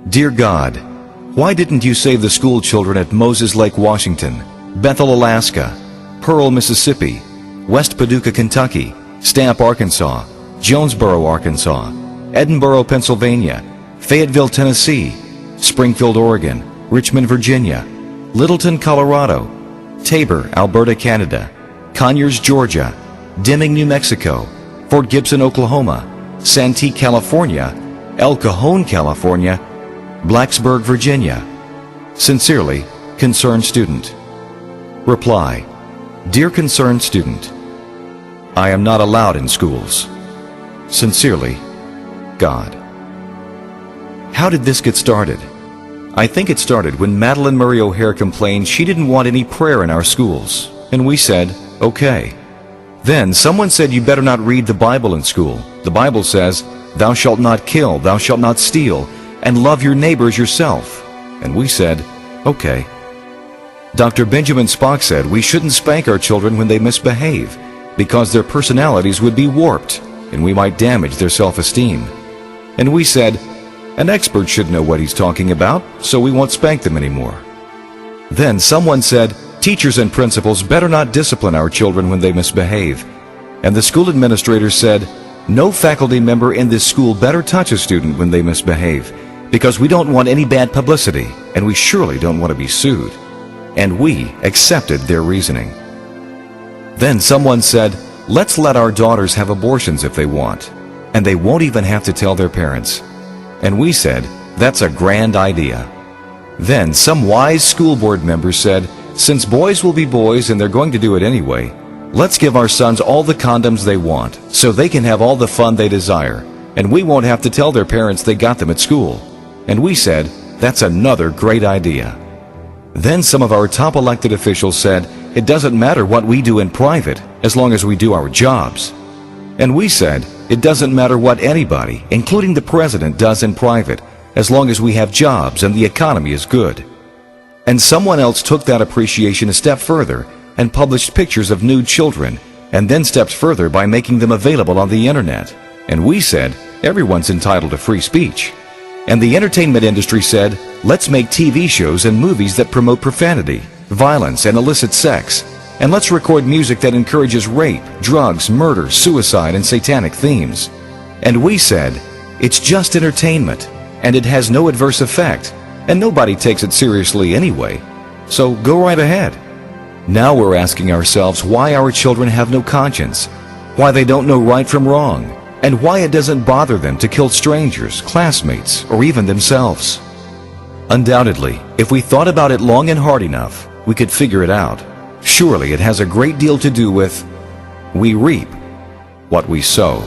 Dear God, why didn't you save the school children at Moses Lake, Washington, Bethel, Alaska, Pearl, Mississippi, West Paducah, Kentucky, Stamp, Arkansas, Jonesboro, Arkansas, Edinburgh, Pennsylvania, Fayetteville, Tennessee, Springfield, Oregon, Richmond, Virginia, Littleton, Colorado, Tabor, Alberta, Canada, Conyers, Georgia, Deming, New Mexico, Fort Gibson, Oklahoma, Santee, California, El Cajon, California, Blacksburg, Virginia. Sincerely, concerned student. Reply: Dear concerned student, I am not allowed in schools. Sincerely, God. How did this get started? I think it started when Madeline Murray O'Hare complained she didn't want any prayer in our schools, and we said, okay. Then someone said you better not read the Bible in school. The Bible says, thou shalt not kill, thou shalt not steal, and love your neighbors yourself. And we said, okay. Dr. Benjamin Spock said we shouldn't spank our children when they misbehave, because their personalities would be warped, and we might damage their self-esteem. And we said, an expert should know what he's talking about, so we won't spank them anymore. Then someone said, teachers and principals better not discipline our children when they misbehave. And the school administrator said, no faculty member in this school better touch a student when they misbehave, because we don't want any bad publicity, and we surely don't want to be sued. And we accepted their reasoning. Then someone said, let's let our daughters have abortions if they want, and they won't even have to tell their parents. And we said, that's a grand idea. Then some wise school board members said, since boys will be boys and they're going to do it anyway, let's give our sons all the condoms they want so they can have all the fun they desire, and we won't have to tell their parents they got them at school. And we said, that's another great idea. Then some of our top elected officials said, it doesn't matter what we do in private as long as we do our jobs. And we said, it doesn't matter what anybody, including the president, does in private as long as we have jobs and the economy is good. And someone else took that appreciation a step further and published pictures of nude children, and then stepped further by making them available on the internet. And we said, everyone's entitled to free speech. And the entertainment industry said, let's make TV shows and movies that promote profanity, violence, and illicit sex. And let's record music that encourages rape, drugs, murder, suicide, and satanic themes. And we said, it's just entertainment, and it has no adverse effect, and nobody takes it seriously anyway. So go right ahead. Now we're asking ourselves why our children have no conscience, why they don't know right from wrong, and why it doesn't bother them to kill strangers, classmates, or even themselves. Undoubtedly, if we thought about it long and hard enough, we could figure it out. Surely it has a great deal to do with we reap what we sow.